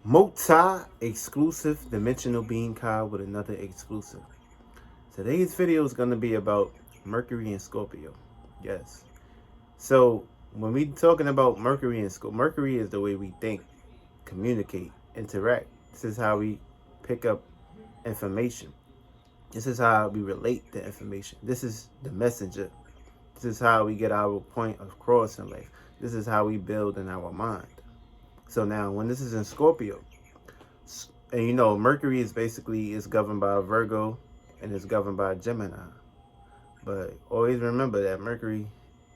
Multi-exclusive dimensional being card with another exclusive. Today's video is going to be about Mercury and Scorpio. Yes. So when we talking about Mercury and Scorpio, Mercury is the way we think, communicate, interact. This is how we pick up information. This is how we relate to information. This is the messenger. This is how we get our point across in life. This is how we build in our mind. So now when this is in Scorpio, and you know, Mercury is governed by Virgo and is governed by Gemini. But always remember that Mercury,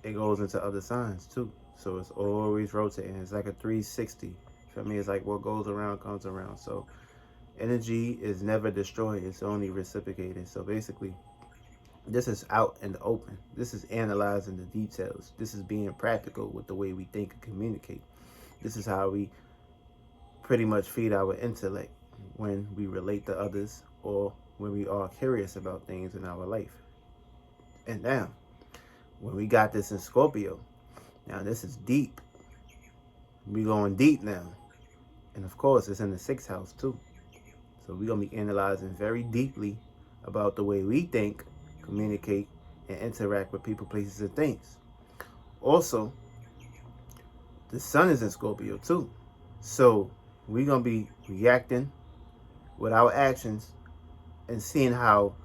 it goes into other signs too. So it's always rotating. It's like a 360. For me, it's like what goes around comes around. So energy is never destroyed. It's only reciprocated. So basically, this is out in the open. This is analyzing the details. This is being practical with the way we think and communicate. This is how we pretty much feed our intellect when we relate to others or when we are curious about things in our life. And now, when we got this in Scorpio, now this is deep. We going deep now. And of course, it's in the 6th house too. So we're going to be analyzing very deeply about the way we think, communicate, and interact with people, places, and things. Also, the sun is in Scorpio too. So we're going to be reacting with our actions and seeing how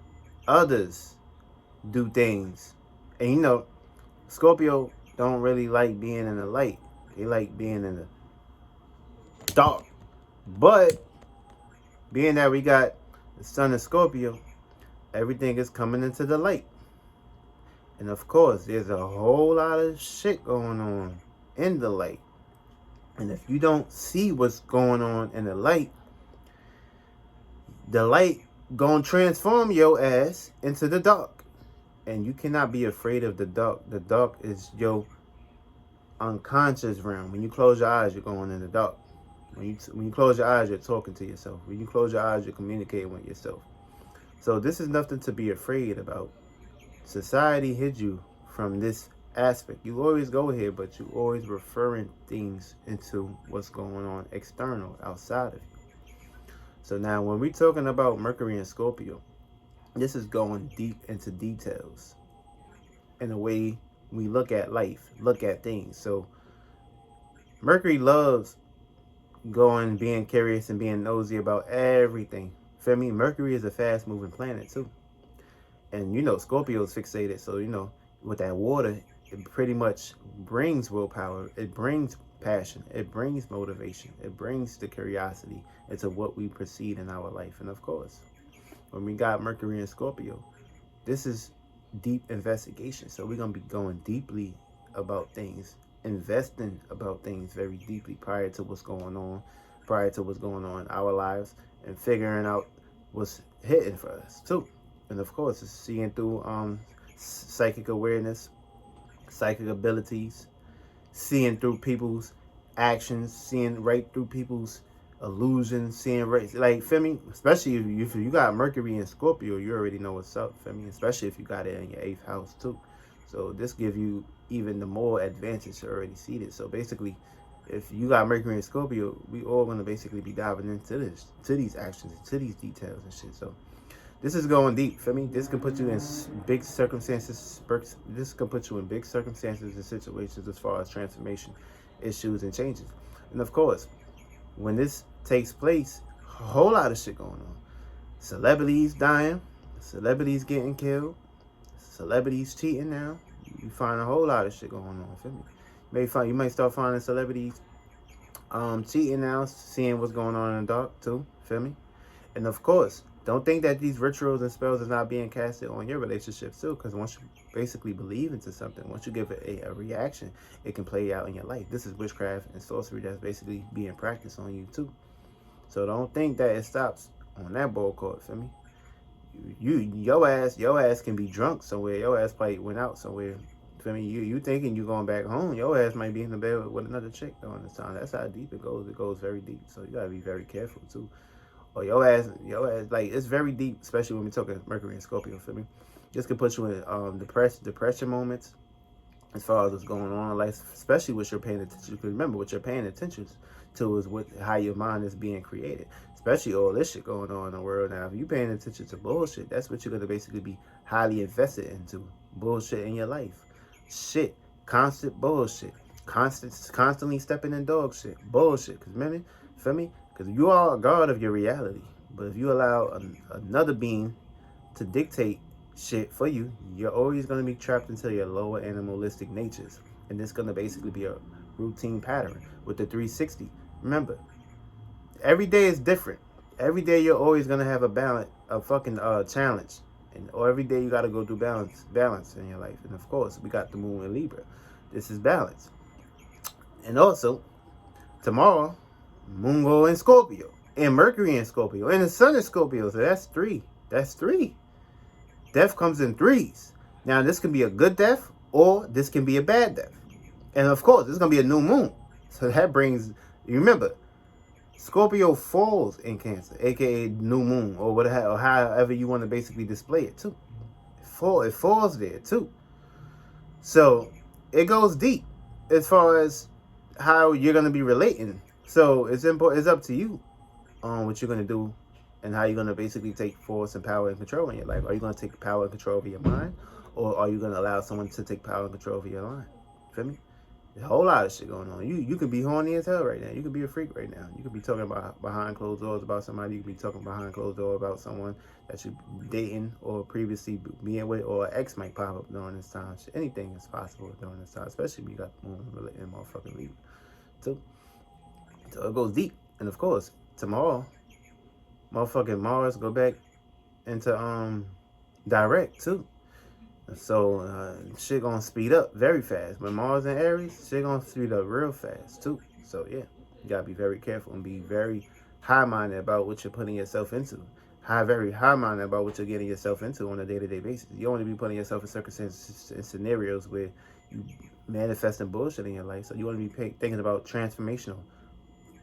others do things. And you know, Scorpio don't really like being in the light. They like being in the dark. But being that we got the sun in Scorpio, everything is coming into the light. And of course, there's a whole lot of shit going on in the light. And if you don't see what's going on in the light gonna transform your ass into the dark. And you cannot be afraid of the dark. The dark is your unconscious realm. When you close your eyes, you're going in the dark. When you close your eyes, you're talking to yourself. When you close your eyes, you're communicating with yourself. So this is nothing to be afraid about. Society hid you from this aspect. You always go here, but you always referring things into what's going on external, outside of you. So now when we're talking about Mercury and Scorpio, this is going deep into details in the way we look at life, look at things. So Mercury loves being curious and being nosy about everything. For me, Mercury is a fast moving planet too. And you know, Scorpio is fixated. So, you know, with that water, it pretty much brings willpower. It brings passion. It brings motivation. It brings the curiosity into what we proceed in our life. And of course, when we got Mercury and Scorpio, this is deep investigation. So we're going to be going deeply about things, investing about things very deeply prior to what's going on in our lives, and figuring out what's hidden for us too. And of course, it's seeing through psychic awareness, psychic abilities, seeing through people's actions, seeing right through people's illusions, seeing right, like, feel me? Especially if you got Mercury and Scorpio, you already know what's up, feel me? Especially if you got it in your 8th house too. So this gives you even the more advantage to already see this. So basically, if you got Mercury and Scorpio, we all gonna basically be diving into this, to these actions, to these details and shit. So this is going deep, feel me? This can put you in big circumstances. This can put you in big circumstances and situations as far as transformation, issues, and changes. And of course, when this takes place, a whole lot of shit going on. Celebrities dying, celebrities getting killed, celebrities cheating now. You find a whole lot of shit going on, feel me? You might start finding celebrities cheating now, seeing what's going on in the dark too, feel me? And of course, don't think that these rituals and spells are not being casted on your relationships too, because once you basically believe into something, once you give it a reaction, it can play out in your life. This is witchcraft and sorcery that's basically being practiced on you too. So don't think that it stops on that ball court, feel me? Your ass can be drunk somewhere. Your ass probably went out somewhere. Feel me? You thinking you going back home? Your ass might be in the bed with another chick during this time. That's how deep it goes. It goes very deep. So you gotta be very careful too. Or your ass, like, it's very deep, especially when we're talking Mercury and Scorpio, feel me? This could put you in depression moments as far as what's going on in life, especially what you're paying attention. Because remember, what you're paying attention to is what how your mind is being created. Especially all this shit going on in the world now. If you paying attention to bullshit, that's what you're gonna basically be highly invested into. Bullshit in your life. Shit. Constant bullshit. Constantly stepping in dog shit. Bullshit. Cause remember, feel me? Because you are a god of your reality. But if you allow another being to dictate shit for you, you're always going to be trapped into your lower animalistic natures. And it's going to basically be a routine pattern with the 360. Remember, every day is different. Every day you're always going to have a fucking challenge. Or every day you got to go through balance in your life. And of course, we got the moon in Libra. This is balance. And also, tomorrow, moon go in Scorpio. And Mercury in Scorpio. And the sun in Scorpio. So that's 3. That's 3. Death comes in 3s. Now, this can be a good death or this can be a bad death. And of course, this is going to be a new moon. So that brings, you remember, Scorpio falls in Cancer, aka new moon, or whatever, or however you want to basically display it too. It falls there too. So it goes deep as far as how you're going to be relating. So it's up to you on what you're going to do and how you're going to basically take force and power and control in your life. Are you going to take power and control over your mind, or are you going to allow someone to take power and control over your mind? Feel me? There's a whole lot of shit going on. You could be horny as hell right now. You could be a freak right now. You could be talking about behind closed doors about somebody. You could be talking behind closed doors about someone that you're dating or previously being with, or an ex might pop up during this time. Anything is possible during this time, especially when you got the moon in motherfucking Libra too. So it goes deep. And of course, tomorrow, motherfucking Mars go back into direct too. So shit gonna speed up very fast. When Mars and Aries, shit gonna speed up real fast too. So yeah, you gotta be very careful and be very high-minded about what you're putting yourself into. Very high-minded about what you're getting yourself into on a day-to-day basis. You don't want to be putting yourself in circumstances and scenarios where you manifesting bullshit in your life. So you want to be thinking about transformational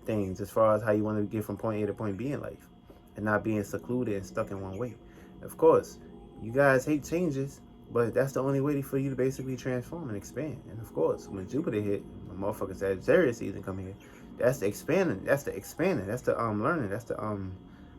things as far as how you want to get from point A to point B in life, and not being secluded and stuck in one way. Of course, you guys hate changes, but that's the only way for you to basically transform and expand. And of course, when Jupiter hit, when motherfucking Sagittarius season come here, that's the expanding. That's the learning. That's the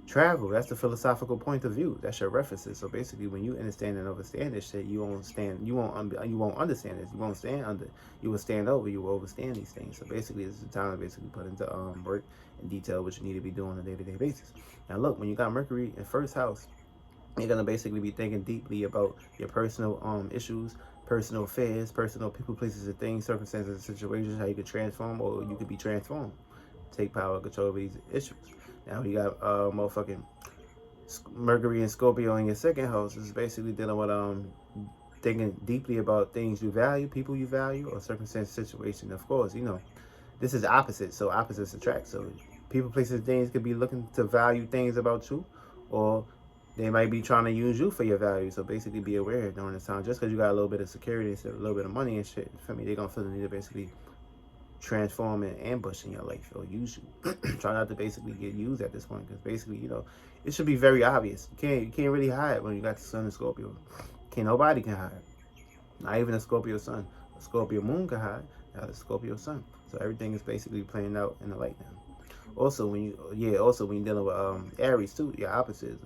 travel. That's the philosophical point of view. That's your references. So basically, when you understand and understand this shit, you won't understand this. You won't stand under. You will stand over. You will understand these things. So basically, this is the time to basically put into work and detail what you need to be doing on a day-to-day basis. Now look, when you got Mercury in first house, you're going to basically be thinking deeply about your personal issues, personal affairs, personal people, places, and things, circumstances, and situations, how you could transform, or you could be transformed. Take power and control of these issues. Now you got motherfucking Mercury and Scorpio in your second house. This is basically dealing with thinking deeply about things you value, people you value, or circumstance, situation. Of course, you know, this is opposite, so opposites attract. So people, places, things could be looking to value things about you, or they might be trying to use you for your value. So basically be aware during this time. Just because you got a little bit of security, a little bit of money and shit, for me, they're going to feel the need to basically transform and ambush in your life or use you. Try not to basically get used at this point, because basically, you know, it should be very obvious. You can't really hide when you got the sun and Scorpio. Nobody can hide. Not even a Scorpio sun. A Scorpio moon can hide. Now the Scorpio sun. So everything is basically playing out in the light now. Also, when you're dealing with Aries too, your opposite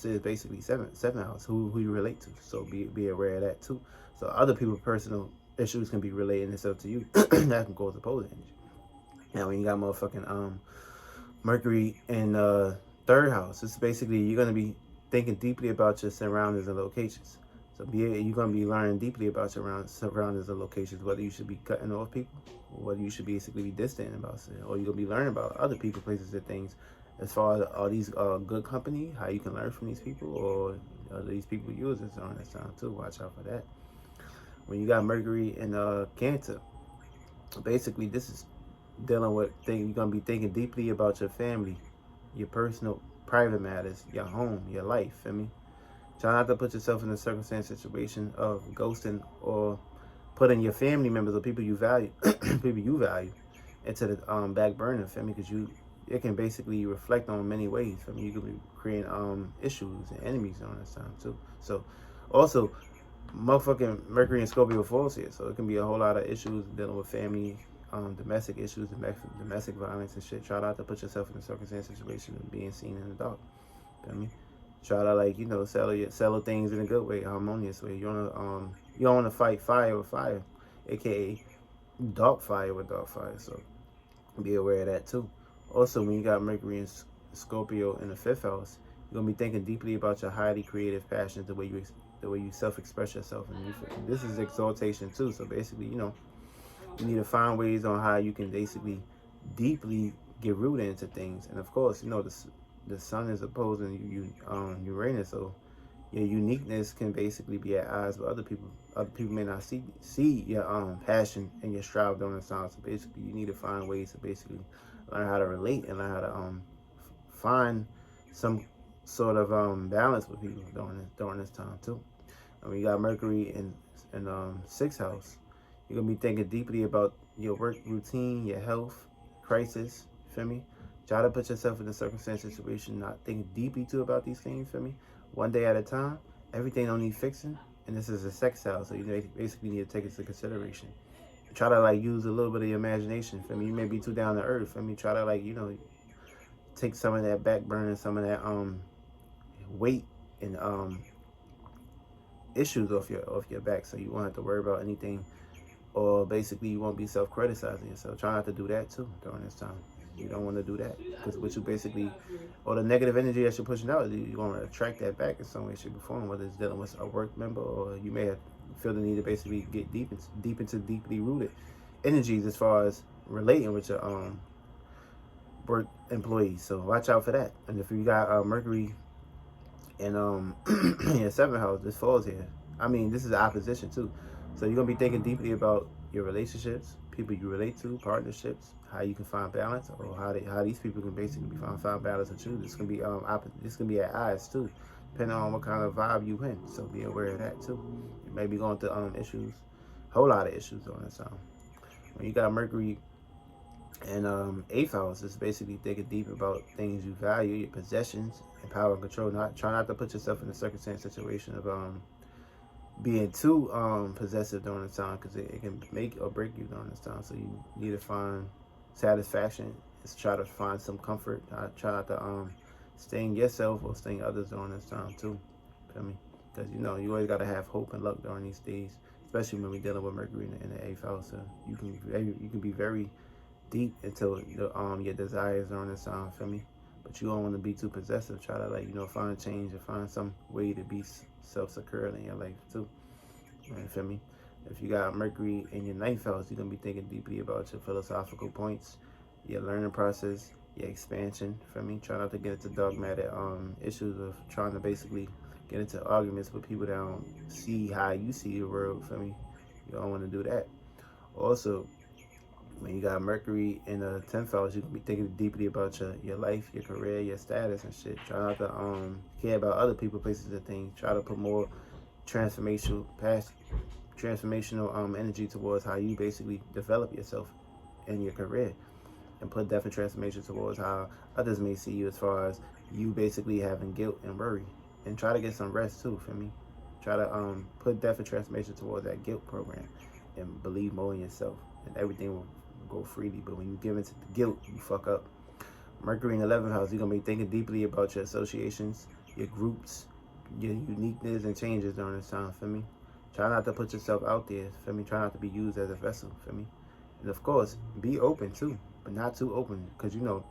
is basically seven house, who you relate to. So be aware of that too. So other people's personal issues can be relating itself to you. That can cause opposing energy. Now when you got motherfucking Mercury in third house, it's basically you're gonna be thinking deeply about your surroundings and locations. So you're gonna be learning deeply about your surroundings and locations, whether you should be cutting off people, or whether you should basically be distant about it, or you're gonna be learning about other people, places, and things. As far as are these good company, how you can learn from these people, or are these people users during this time too. Watch out for that. When you got Mercury in Cancer, basically this is dealing with things. You're gonna be thinking deeply about your family, your personal, private matters, your home, your life. Feel me? Try not to put yourself in a circumstance, situation of ghosting or putting your family members or people you value, into the back burner. Feel me? Because it can basically reflect on many ways. I mean, you could be creating issues and enemies during this time too. So, also, motherfucking Mercury and Scorpio falls here, so it can be a whole lot of issues dealing with family, domestic issues, domestic violence and shit. Try not to put yourself in a circumstance situation of being seen in the dark. Feel me? Try to, like, you know, settle things in a good way, harmonious way. You don't wanna fight fire with fire, aka dark fire with dark fire. So be aware of that too. Also, when you got Mercury and Scorpio in the 5th house, you're gonna be thinking deeply about your highly creative passions, the way you self-express yourself, and this is exaltation too. So basically, you know, you need to find ways on how you can basically deeply get rooted into things. And of course, you know, the sun is opposing Uranus, so your uniqueness can basically be at odds with other people. Other people may not see your passion and your strive during this time. So basically, you need to find ways to basically learn how to relate and learn how to find some sort of balance with people during this time too. And when you got Mercury in 6th house, you're gonna be thinking deeply about your work routine, your health, crisis. Feel me? Try to put yourself in a circumstance situation, not think deeply too about these things. Feel me? One day at a time. Everything don't need fixing, and this is a 6th house, so you basically need to take it into consideration. Try to, like, use a little bit of your imagination. Feel me? You may be too down to earth. Feel me? Try to, like, you know, take some of that back burner, some of that weight and issues off your back, so you won't have to worry about anything, or basically you won't be self-criticizing yourself. Try not to do that too during this time. You don't want to do that, because what you basically, or the negative energy that you're pushing out, you want to attract that back in some way, shape, or form, whether it's dealing with a work member, or you may have feel the need to basically get deep into deeply rooted energies as far as relating with your work employees. So watch out for that. And if you got Mercury and your 7th house, this falls here. I mean, this is opposition too. So you're gonna be thinking deeply about your relationships, people you relate to, partnerships, how you can find balance, or how these people can basically find balance with you. This can be this can be at odds too, depending on what kind of vibe you in. So be aware of that too. You may be going through issues, whole lot of issues on this time. When you got Mercury and 8th house, is basically thinking deep about things you value, your possessions, and power and control. Try not to put yourself in a circumstance situation of being too possessive during this time, because it can make or break you during this time. So you need to find satisfaction. Just try to find some comfort. Try not to sting yourself or sting others during this time too. Feel me? Because you know you always gotta have hope and luck during these days, especially when we're dealing with Mercury in the 8th house. So you can be very deep into your desires during this time. Feel me? But you don't want to be too possessive. Try to, like, you know, find change and find some way to be self-secure in your life too. You feel me? If you got Mercury in your 9th house, you're gonna be thinking deeply about your philosophical points, your learning process, your expansion. Feel me? Try not to get into dogmatic issues of trying to basically get into arguments with people that don't see how you see the world. Feel me? You don't want to do that. Also, when you got Mercury in the 10th house, you're gonna be thinking deeply about your life, your career, your status and shit. Try not to care about other people, places, and things. Try to put more transformational energy towards how you basically develop yourself in your career, and put definite transformation towards how others may see you, as far as you basically having guilt and worry. And try to get some rest too. For me, try to put definite transformation towards that guilt program, and believe more in yourself, and everything will go freely. But when you give into the guilt, you fuck up. Mercury in the 11th house, you're gonna be thinking deeply about your associations, your groups, your uniqueness and changes during this time. For me, try not to put yourself out there. For me, try not to be used as a vessel. For me, and of course, be open too, but not too open, because you know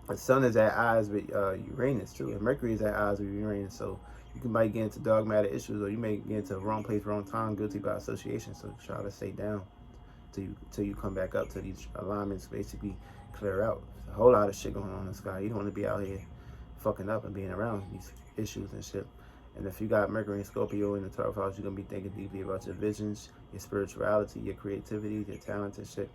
the sun is at odds with Uranus too, and Mercury is at odds with Uranus. So you might get into dogmatic issues, or you may get into the wrong place, wrong time, guilty by association. So try to stay down till you come back up, to these alignments basically clear out. There's a whole lot of shit going on in the sky. You don't want to be out here fucking up and being around these issues and shit. And if you got Mercury and Scorpio in the 12th house, you're gonna be thinking deeply about your visions, your spirituality, your creativity, your talents and shit.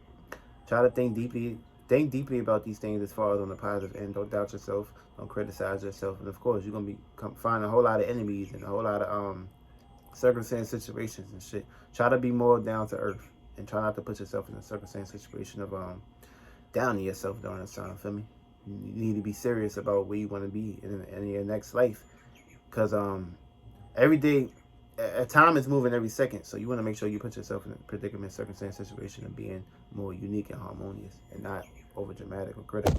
Try to think deeply about these things as far as on the positive end. Don't doubt yourself. Don't criticize yourself. And of course, you're gonna be find a whole lot of enemies and a whole lot of circumstance situations and shit. Try to be more down to earth, and try not to put yourself in a circumstance situation of down to yourself during this time. Feel me? You need to be serious about where you want to be in your next life, because every day time is moving every second, so you want to make sure you put yourself in a predicament, circumstance, situation of being more unique and harmonious, and not over dramatic or critical.